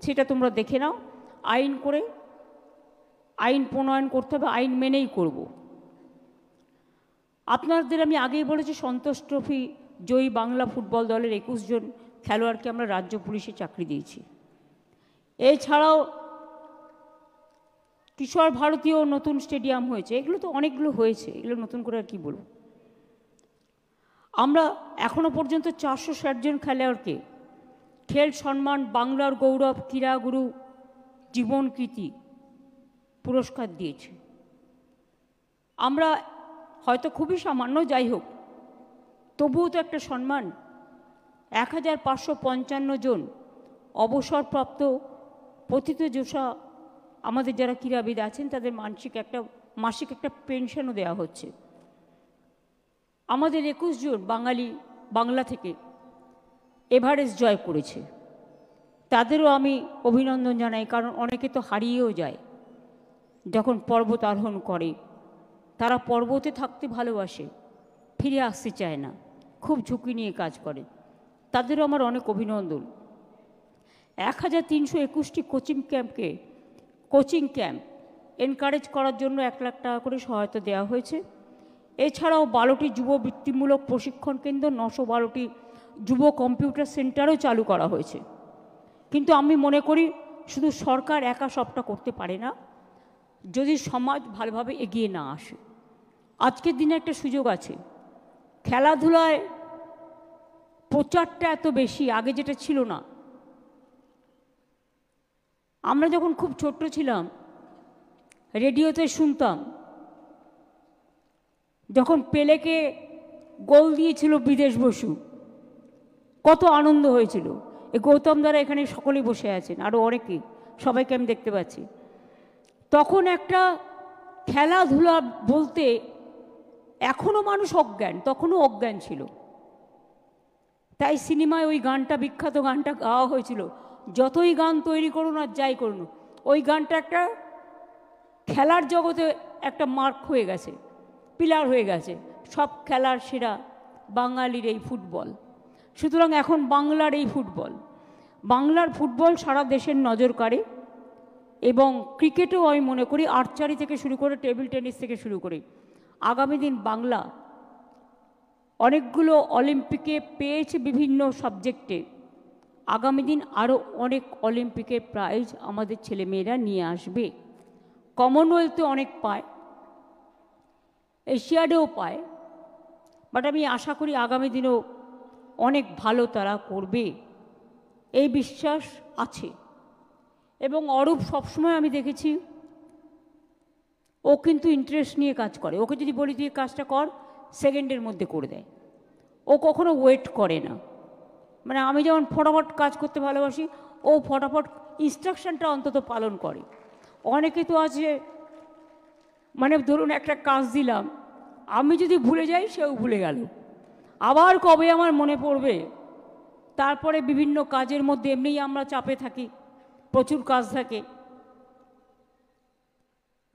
সেটা তোমরা দেখে নাও। আইন করে আইন প্রণয়ন করতে হবে, আইন মেনেই করব। আপনাদের আমি আগেই বলেছি সন্তোষ ট্রফি জয়ী বাংলা ফুটবল দলের 21 জন খেলোয়াড়কে আমরা রাজ্য পুলিশে চাকরি দিয়েছি। এছাড়াও কিশোর ভারতীয় নতুন স্টেডিয়াম হয়েছে, এগুলো তো অনেকগুলো হয়েছে, এগুলো নতুন করে আর কি বলবো। আমরা এখনো পর্যন্ত 460 জন খেলোয়াড়কে খেল সম্মান, বাংলার গৌরব, ক্রীড়াগুরু, জীবন কৃতি পুরস্কার দিয়েছি। আমরা হয়তো খুবই সামান্য, যাই হোক তবুও তো একটা সম্মান। 1555 জন অবসরপ্রাপ্ত পতিতযশা আমাদের যারা ক্রীড়াবিদ আছেন তাদের মাসিক একটা পেনশনও দেওয়া হচ্ছে। আমাদের 21 জন বাংলা থেকে এভারেস্ট জয় করেছে, তাদেরও আমি অভিনন্দন জানাই, কারণ অনেকে তো হারিয়েও যায় যখন পর্বত আরোহণ করে, তারা পর্বতে থাকতে ভালোবাসে, ফিরে আসতে চায় না, খুব ঝুঁকি নিয়ে কাজ করে, তাদেরও আমার অনেক অভিনন্দন। 1321টি কোচিং ক্যাম্প এনকারেজ করার জন্য 1 লাখ টাকা করে সহায়তা দেওয়া হয়েছে। এছাড়াও 12টি যুব বৃত্তিমূলক প্রশিক্ষণ কেন্দ্র, 912টি যুব কম্পিউটার সেন্টারও চালু করা হয়েছে। কিন্তু আমি মনে করি শুধু সরকার একা সবটা করতে পারে না, যদি সমাজ ভালোভাবে এগিয়ে না আসে। আজকের দিনে একটা সুযোগ আছে, খেলাধুলায় প্রচারটা এত বেশি, আগে যেটা ছিল না। আমরা যখন খুব ছোট্ট ছিলাম রেডিওতে শুনতাম যখন পেলেকে গোল দিয়েছিল বিদেশ বসু, কত আনন্দ হয়েছিল। এই গৌতম দ্বারা এখানে সকলেই বসে আছেন, আরও অনেকেই, সবাইকে আমি দেখতে পাচ্ছি। তখন একটা খেলাধুলা বলতে এখনও মানুষ অজ্ঞান, তখনও অজ্ঞান ছিল। তাই সিনেমায় ওই গানটা, বিখ্যাত গানটা গাওয়া হয়েছিল, যতই গান তৈরি করুন আর যাই করুন, ওই গানটা একটা খেলার জগতে একটা মার্ক হয়ে গেছে, পিলার হয়ে গেছে। সব খেলার সেরা বাঙালির এই ফুটবল। সুতরাং এখন বাংলার এই ফুটবল, বাংলার ফুটবল সারা দেশের নজর কাড়ে, এবং ক্রিকেটেও আমি মনে করি আর্চারি থেকে শুরু করে টেবিল টেনিস থেকে শুরু করে আগামী দিন বাংলা অনেকগুলো অলিম্পিকে পেয়েছে বিভিন্ন সাবজেক্টে, আগামী দিন আরও অনেক অলিম্পিকের প্রাইজ আমাদের ছেলেমেয়েরা নিয়ে আসবে। কমনওয়েলথে অনেক পায়, এশিয়াডেও পায়, বাট আমি আশা করি আগামী দিনেও অনেক ভালো তারা করবে, এই বিশ্বাস আছে। এবং অরূপ সবসময় আমি দেখেছি ও কিন্তু ইন্টারেস্ট নিয়ে কাজ করে, ওকে যদি বলি তুই কাজটা কর, সেকেন্ডের মধ্যে করে দেয়, ও কখনো ওয়েট করে না। মানে আমি যেমন ফটাফট কাজ করতে ভালোবাসি, ও ফটাফট ইনস্ট্রাকশনটা অন্তত পালন করে। অনেকে তো আছে, মানে ধরুন একটা কাজ দিলাম, আমি যদি ভুলে যাই সেও ভুলে গেল, আবার কবে আমার মনে পড়বে। তারপরে বিভিন্ন কাজের মধ্যে এমনিই আমরা চাপে থাকি, প্রচুর কাজ থাকে,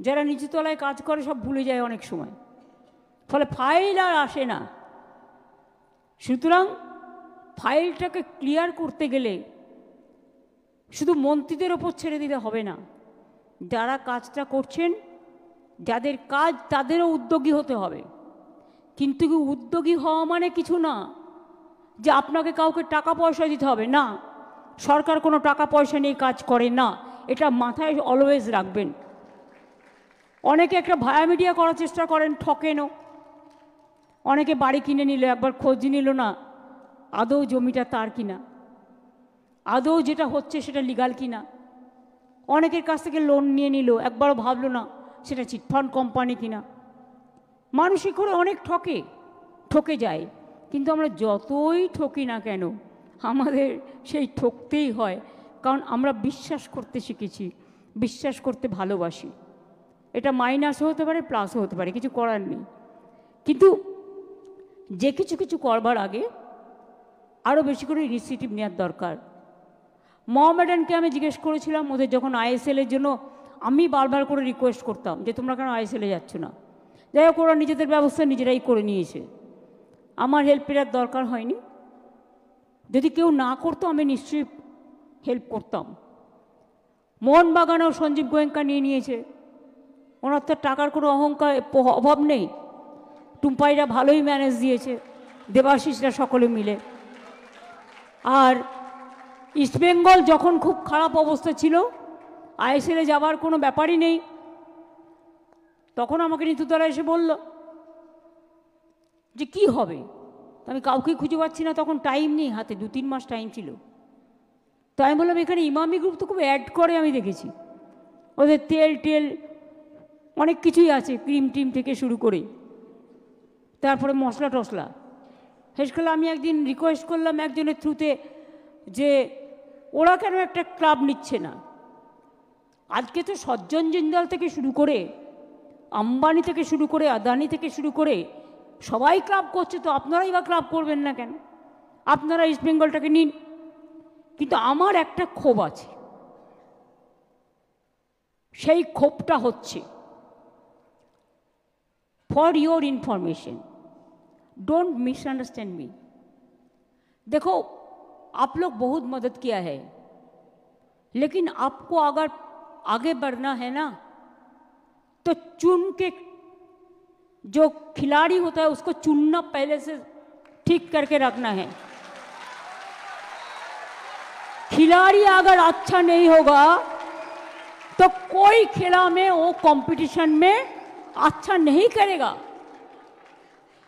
যারা নিচুতলায় কাজ করে সব ভুলে যায় অনেক সময়, ফলে ফাইল আর আসে না। সুতরাং ফাইলটাকে ক্লিয়ার করতে গেলে শুধু মন্ত্রীদের ওপর ছেড়ে দিলে হবে না, যারা কাজটা করছেন, যাদের কাজ, তাদেরও উদ্যোগী হতে হবে। কিন্তু উদ্যোগী হওয়া মানে কিছু না যে আপনাকে কাউকে টাকা পয়সা দিতে হবে, না, সরকার কোনো টাকা পয়সা নিয়ে কাজ করে না, এটা মাথায় অলওয়েজ রাখবেন। অনেকে একটা ভায়া মিডিয়া করার চেষ্টা করেন, ঠকেনও, অনেকে বাড়ি কিনে নিল, একবার খোঁজ নিল না আদৌ জমিটা তার কিনা, আদৌ যেটা হচ্ছে সেটা লিগাল কিনা। অনেকের কাছ থেকে লোন নিয়ে নিল, একবারও ভাবলো না সেটা চিটফান্ড কোম্পানি কিনা। মানুষই করে অনেক ঠকে যায়, কিন্তু আমরা যতই ঠকি না কেন আমাদের সেই ঠকতেই হয়, কারণ আমরা বিশ্বাস করতে শিখেছি, বিশ্বাস করতে ভালোবাসি। এটা মাইনাসও হতে পারে, প্লাসও হতে পারে, কিছু করার নেই। কিন্তু যে কিছু করবার আগে আরও বেশি করে ইনিশিয়েটিভ নেওয়ার দরকার। মোহামেডানকে আমি জিজ্ঞেস করেছিলাম, ওদের যখন আইএসএলের জন্য আমি বারবার করে রিকোয়েস্ট করতাম যে তোমরা কেন আইএসএলে যাচ্ছ না। যাই হোক, ওরা নিজেদের ব্যবস্থা নিজেরাই করে নিয়েছে, আমার হেল্পের আর দরকার হয়নি। যদি কেউ না করতো আমি নিশ্চয়ই হেল্প করতাম। মোহনবাগানেও সঞ্জীব গোয়েঙ্কা নিয়েছে, ওনার তো টাকার কোনো অভাব নেই। টুম্পাইরা ভালোই ম্যানেজ দিয়েছে, দেবাশিসরা সকলে মিলে। আর ইস্টবেঙ্গল যখন খুব খারাপ অবস্থা ছিল, আইএসএলে যাবার কোনো ব্যাপারই নেই, তখন আমাকে নিতুতলা এসে বলল যে কি হবে। আমি কাউকেই খুঁজে পাচ্ছি না, তখন টাইম নেই হাতে, 2-3 মাস টাইম ছিল। তো আমি বললাম এখানে ইমামি গ্রুপ তো খুব অ্যাড করে, আমি দেখেছি ওদের তেল অনেক কিছুই আছে, ক্রিম টিম থেকে শুরু করে, তারপরে মশলা টশলা। হেসকালে আমি একদিন রিকোয়েস্ট করলাম একজনের থ্রুতে যে ওরা কেন একটা ক্লাব নিচ্ছে না। আজকে তো সজ্জন জিন্দাল থেকে শুরু করে, আম্বানি থেকে শুরু করে, আদানি থেকে শুরু করে সবাই ক্লাব করছে, তো আপনারাই বা ক্লাব করবেন না কেন? আপনারা ইস্টবেঙ্গলটাকে নিন। কিন্তু আমার একটা ক্ষোভ আছে, সেই ক্ষোভটা হচ্ছে, for your information, don't misunderstand मी। देखो, आप लोग बहुत मदद किया है, लेकिन आपको अगर आगे बढ़ना है ना, तो चुन के जो खिलाड़ी होता है उसको चुनना पहले से ठीक करके रखना है। खिलाड़ी अगर अच्छा नहीं होगा तो कोई खेला में वो कंपटीशन में अच्छा नहीं करेगा।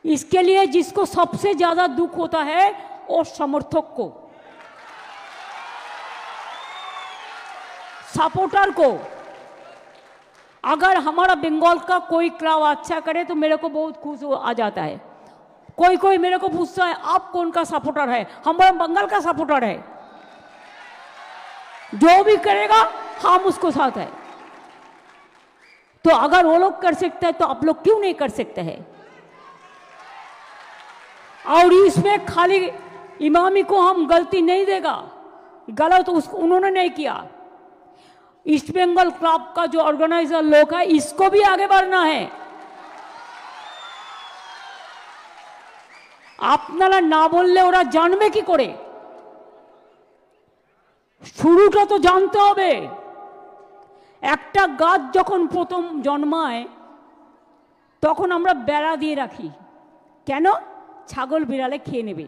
इसके लिए जिसको सबसे ज्यादा दुख होता है वो समर्थक को, सपोर्टर को। अगर हमारा बंगाल का कोई क्लब अच्छा करे तो मेरे को बहुत खुश आ जाता है। कोई मेरे को पूछता है आप कौन का सपोर्टर है, हमारा बंगाल का सपोर्टर है, जो भी करेगा हम उसको साथ है। तो अगर वो लोग कर सकते हैं तो आप लोग क्यों नहीं कर सकते हैं? और इसमें खाली इमामी को हम गलती नहीं देगा, गलत तो उन्होंने नहीं किया। ईस्ट बंगाल क्लब का जो ऑर्गेनाइजर लोग है, इसको भी आगे बढ़ना है। আপনারা না বললে ওরা জানবে কি করে? শুরুটা তো জানতে হবে। একটা গাছ যখন প্রথম জন্মায় তখন আমরা বেড়া দিয়ে রাখি, কেন? ছাগল বিড়ালে খেয়ে নেবে।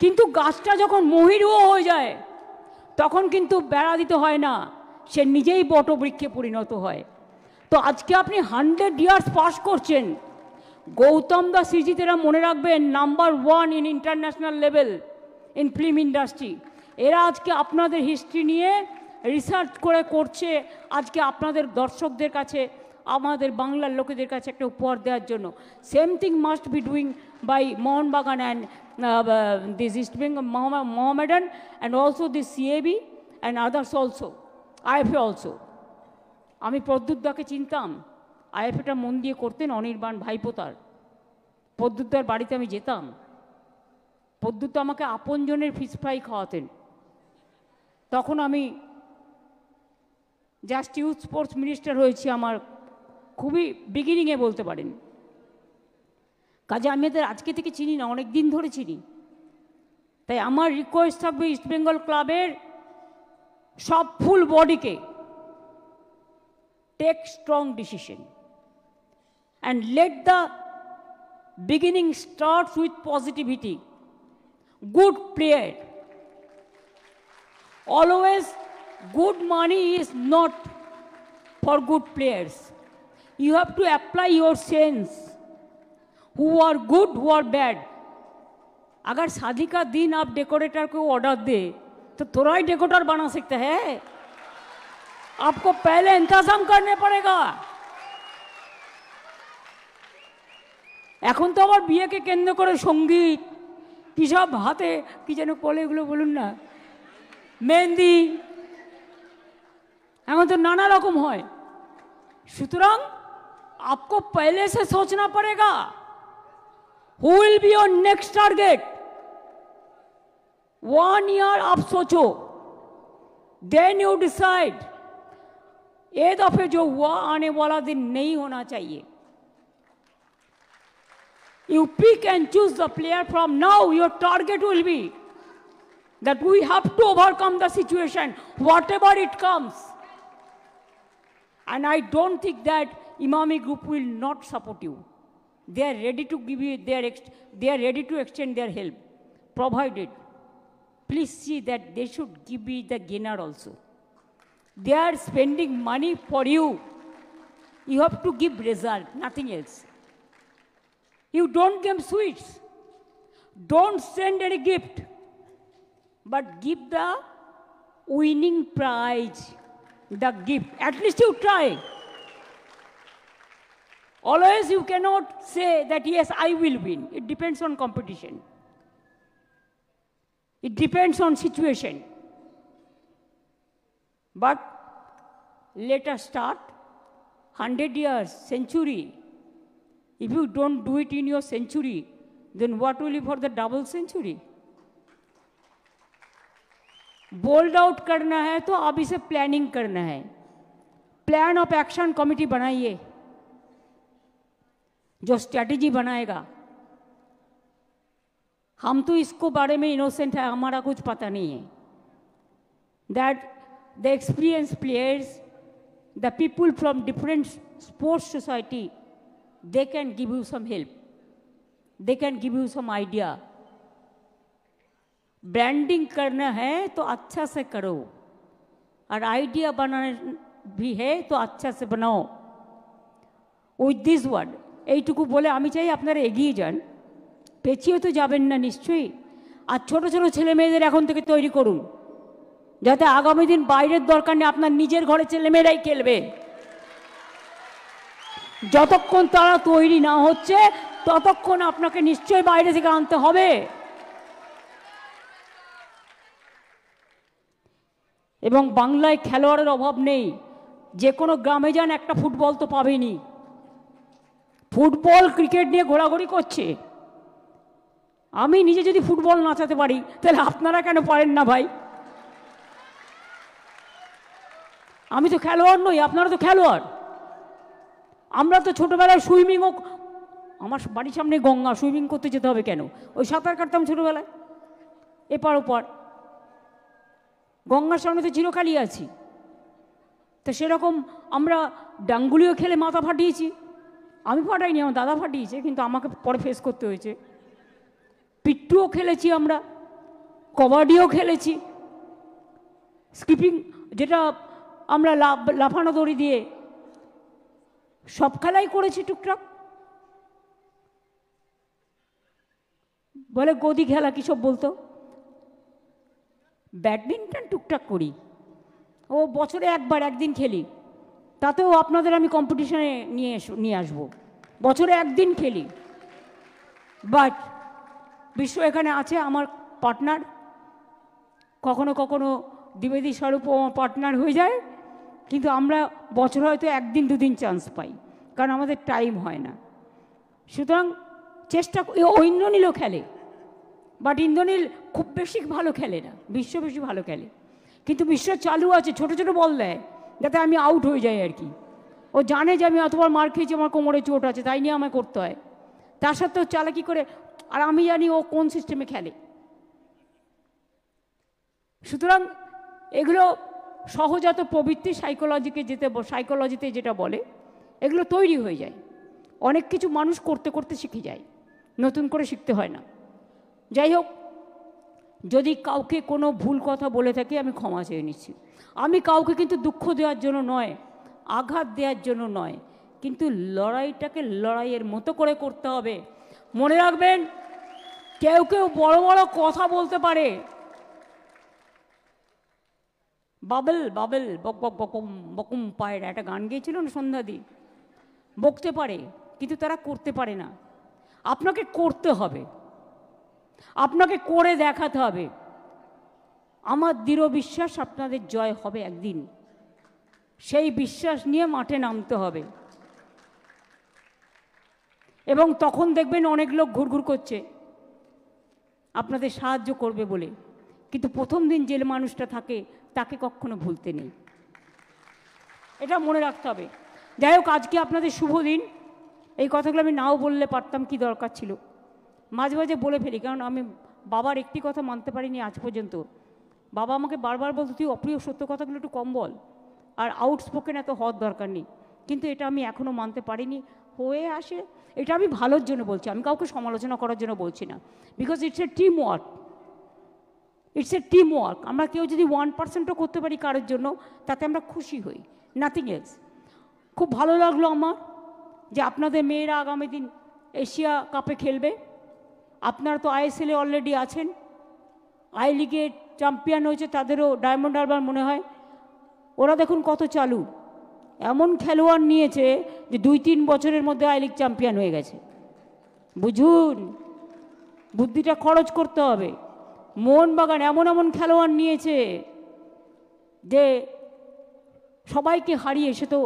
কিন্তু গাছটা যখন মহিরুহ হয়ে যায় তখন কিন্তু বেড়া দিতে হয় না, সে নিজেই বটবৃক্ষে পরিণত হয়। তো আজকে আপনি 100 ইয়ার্স পাস করছেন। গৌতম দাস সিজিতেরা মনে রাখবেন, number 1 in international level in film industry. এরা আজকে আপনাদের হিস্ট্রি নিয়ে রিসার্চ করে করছে, আজকে আপনাদের দর্শকদের কাছে, আমাদের বাংলার লোকেদের কাছে একটা উপহার দেওয়ার জন্য। Same thing must be doing by Mohun Bagan and this East Bengal Mohammedan and also this CAB and others also, IFA also. আমি প্রদ্যুৎদাকে চিনতাম, আইএফএটা মন দিয়ে করতেন অনির্বাণ ভাইপোতার। প্রদ্যুৎদার বাড়িতে আমি যেতাম, প্রদ্যুৎ আমাকে আপনজনের ফিশ ফ্রাই খাওয়াতেন। তখন আমি জাস্ট ইউথ স্পোর্টস মিনিস্টার হয়েছি, আমার খুবই বিগিনিংয়ে বলতে পারেন। কাজে আমি এদের আজকে থেকে চিনি না, অনেক দিন ধরে চিনি। তাই আমার রিকোয়েস্ট থাকবে ইস্টবেঙ্গল ক্লাবের সব ফুল বডিকে, take strong decision and let the beginning start with positivity, good player. Always good money is not for good players. You have to apply your sense. Who are good, who are bad. अगर शादी का दिन आप डेकोरेटर को ऑर्डर दे तो थोड़ा ही डेकोरेटर बना सकते हैं, आपको पहले इंतजाम करने पड़ेगा। এখন তো আবার বিয়েকে কেন্দ্র করে সঙ্গীত কি সব হাতে কি যেন বলে, এগুলো বলুন না, মেহেন্দি, এখন তো নানা রকম হয়। সুতরাং आपको पहले से सोचना पड़ेगा who will be your next target. 1 year आप सोचो, देन यू डिसाइड। ये दफे जो हुआ आने वाला दिन नहीं होना चाहिए। You pick and choose the player from now. Your target will be that we have to overcome the situation, whatever it comes. And I don't think that Imami Group will not support you. They are ready to give you they are ready to extend their help, provided. Please see that they should give you the gainer also. They are spending money for you. You have to give result, nothing else. You don't give sweets, don't send any gift, but give the winning prize, the gift. At least you try. Always you cannot say that yes, I will win. It depends on competition. It depends on situation. But let us start 100 years, century. If you don't do it in your century, then what will you for the double century? Bold out करना है तो अब इसे प्लानिंग करना है। प्लान ऑफ एक्शन कमिटी बनाइए जो स्ट्रैटेजी बनाएगा। हम तो इसको बारे में इनोसेंट है, हमारा कुछ पता नहीं है। That the experience players, the people from different sports society, they can give you some help, they can give you some idea. Branding करना है तो अच्छा से करो, और आइडिया बनाना भी है तो अच्छा से बनाओ। উইথ দিস ওয়ার্ড এইটুকু বলে আমি চাই আপনারা এগিয়ে যান, পেছিয়ে তো যাবেন না নিশ্চয়ই। আর ছোট ছোট ছেলে মেয়েদের এখন থেকে তৈরি করুন, যাতে আগামী দিন বাইরের দরকার নেই, আপনার নিজের ঘরে ছেলেমেয়েরাই খেলবে। যতক্ষণ তারা তৈরি না হচ্ছে ততক্ষণ আপনাকে নিশ্চয়ই বাইরে থেকে আনতে হবে। এবং বাংলায় খেলোয়াড়ের অভাব নেই, যে কোনো গ্রামে যান একটা ফুটবল তো পাবেনি। ফুটবল ক্রিকেট নিয়ে ঘোরাঘুরি করছে। আমি নিজে যদি ফুটবল নাচাতে পারি তাহলে আপনারা কেন পারেন না ভাই? আমি তো খেলোয়াড় নই, আপনারা তো খেলোয়াড়। আমরা তো ছোটোবেলায় সুইমিংও, আমার বাড়ির সামনে গঙ্গা, সুইমিং করতে যেতে হবে কেন? ওই সাঁতার কাটতাম ছোটোবেলায় এপার ওপার, গঙ্গার সামনে তো চিরকালই আছি। তো সেরকম আমরা ডাঙ্গুলিও খেলে মাথা ফাটিয়েছি। আমি ফাটাইনি, আমার দাদা ফাটিয়েছে, কিন্তু আমাকে পরে ফেস করতে হয়েছে। পিট্টুও খেলেছি আমরা, কবাডিও খেলেছি, স্কিপিং যেটা আমরা লাফানো দড়ি দিয়ে, সব খেলাই করেছি টুকটাক। বলে গদি খেলা কী সব বলতো, ব্যাডমিন্টন টুকটাক করি, ও বছরে একদিন খেলি, তাতেও আপনাদের আমি কম্পিটিশনে নিয়ে আসবো। বছরে একদিন খেলি, বাট বিশ্ব এখানে আছে আমার পার্টনার। কখনো কখনো দ্বিবেদী স্বরূপও আমার পার্টনার হয়ে যায়, কিন্তু আমরা বছরে হয়তো একদিন দুদিন চান্স পাই, কারণ আমাদের টাইম হয় না। সুতরাং চেষ্টা, ও ইন্দ্রনীলও খেলে, বাট ইন্দ্রনীল খুব বেশি ভালো খেলে না, বিশ্ব বেশি ভালো খেলে। কিন্তু বিশ্ব চালু আছে, ছোটো ছোটো বল দেয় যাতে আমি আউট হয়ে যাই আর কি। ও জানে যে আমি অতবার মার খেয়েছি, আমার কোমরে চোট আছে, তাই নিয়ে আমায় করতে হয়। তার সত্ত্বেও চালাকি করে, আর আমি জানি ও কোন সিস্টেমে খেলে। সুতরাং এগুলো সহজাত প্রবৃত্তি, সাইকোলজিতে যেটা বলে, এগুলো তৈরি হয়ে যায়। অনেক কিছু মানুষ করতে করতে শিখে যায়, নতুন করে শিখতে হয় না। যাই হোক, যদি কাউকে কোনো ভুল কথা বলে থাকি আমি ক্ষমা চেয়ে নিচ্ছি। আমি কাউকে কিন্তু দুঃখ দেওয়ার জন্য নয়, আঘাত দেওয়ার জন্য নয়, কিন্তু লড়াইটাকে লড়াইয়ের মতো করে করতে হবে। মনে রাখবেন, কেউ কেউ বড় বড় কথা বলতে পারে, বাবল বাবল বক বক বকম বকুম পায়রা, একটা গান গেয়েছিল না সন্ধ্যাদি, বকতে পারে কিন্তু তারা করতে পারে না। আপনাকে করতে হবে, আপনাকে করে দেখাতে হবে। আমার দৃঢ় বিশ্বাস আপনাদের জয় হবে একদিন, সেই বিশ্বাস নিয়ে মাঠে নামতে হবে। এবং তখন দেখবেন অনেক লোক ঘুরঘুর করছে আপনাদের সাহায্য করবে বলে, কিন্তু প্রথম দিন যে মানুষটা থাকে তাকে কখনো ভুলতে নেই, এটা মনে রাখতে হবে। যাই হোক, আজকে আপনাদের শুভ দিন। এই কথাগুলো আমি নাও বললে পারতাম, কি দরকার ছিল, মাঝে মাঝে বলে ফেলি, কারণ আমি বাবার একটি কথা মানতে পারিনি আজ পর্যন্ত। বাবা আমাকে বারবার বলতো, তুই অপ্রিয় সত্য কথাগুলো একটু কম বল, আর আউটস্পোকেন এত হওয়ার দরকার নেই, কিন্তু এটা আমি এখনও মানতে পারিনি, হয়ে আসে। এটা আমি ভালোর জন্য বলছি, আমি কাউকে সমালোচনা করার জন্য বলছি না, because it's a team work, it's a team work. আমরা কেউ যদি 1%ও করতে পারি কারোর জন্য, তাতে আমরা খুশি হই, নাথিং এলস। খুব ভালো লাগলো আমার যে আপনাদের মেয়েরা আগামী দিন এশিয়া কাপে খেলবে। আপনারা তো আইএসএলে অলরেডি আছেন, আই লিগে চ্যাম্পিয়ন হয়েছে, তাদেরও ডায়মন্ড হারবার মনে হয়। ওরা দেখুন কত চালু, এমন খেলোয়াড় নিয়েছে যে 2-3 বছরের মধ্যে আই লিগ চ্যাম্পিয়ন হয়ে গেছে। বুঝুন, বুদ্ধিটা খরচ করতে হবে। মোহনবাগান এমন এমন খেলোয়াড় নিয়েছে যে সবাইকে হারিয়ে সে তো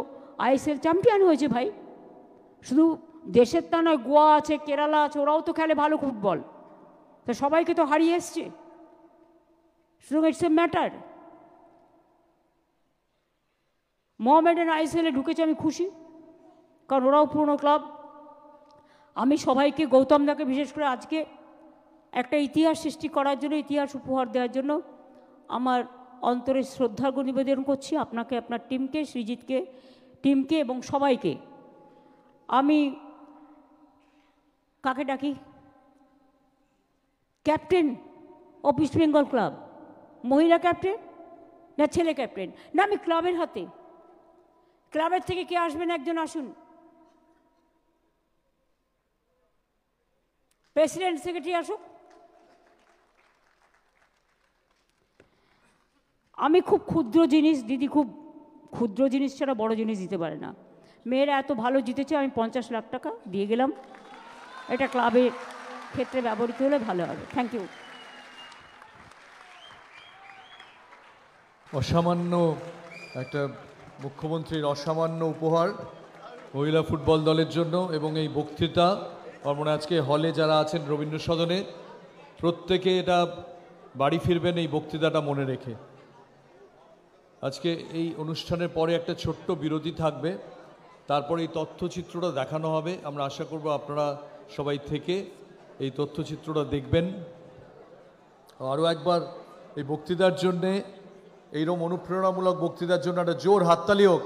আইএসএল চ্যাম্পিয়ন হয়েছে ভাই। শুধু দেশের তা নয়, গোয়া আছে, কেরালা আছে, ওরাও তো খেলে ভালো ফুটবল, তো সবাইকে তো হারিয়ে এসছে। সুতরাং ইটস এ ম্যাটার। মোহামেডান আইএসএলে ঢুকেছে, আমি খুশি, কারণ ওরাও পুরনো ক্লাব। আমি সবাইকে, গৌতম দাকে বিশেষ করে আজকে একটা ইতিহাস সৃষ্টি করার জন্য, ইতিহাস উপহার দেওয়ার জন্য আমার অন্তরে শ্রদ্ধার্ঘ নিবেদন করছি আপনাকে, আপনার টিমকে, সৃজিতকে, টিমকে এবং সবাইকে। আমি কাকে ডাকি? Captain of east Bengal club, মহিলা ক্যাপ্টেন না ছেলে ক্যাপ্টেন? না, আমি ক্লাবের হাতে। ক্লাবের থেকে কে আসবেন? একজন আসুন, প্রেসিডেন্ট সেক্রেটারি আসুক। আমি খুব ক্ষুদ্র জিনিস, দিদি খুব ক্ষুদ্র জিনিস ছাড়া বড় জিনিস দিতে পারে না। মেয়েরা এত ভালো জিতেছে, আমি 50 লাখ টাকা দিয়ে গেলাম, এটা ক্লাবের ক্ষেত্রে ব্যবহৃত হলে ভালো হবে। Thank you. অসামান্য একটা মুখ্যমন্ত্রীর অসামান্য উপহার মহিলা ফুটবল দলের জন্য। এবং এই বক্তৃতা আমার মনে আজকে হলে যারা আছেন রবীন্দ্র সদনে, প্রত্যেকে এটা বাড়ি ফিরবেন এই বক্তৃতাটা মনে রেখে। আজকে এই অনুষ্ঠানের পরে একটা ছোট্ট বিরতি থাকবে, তারপরে এই তথ্যচিত্রটা দেখানো হবে। আমরা আশা করব আপনারা সবাই থেকে এই তথ্যচিত্রটা দেখবেন। আরও একবার এই বক্তৃতার জন্যে, এইরকম অনুপ্রেরণামূলক বক্তৃতার জন্য একটা জোর হাততালি হোক।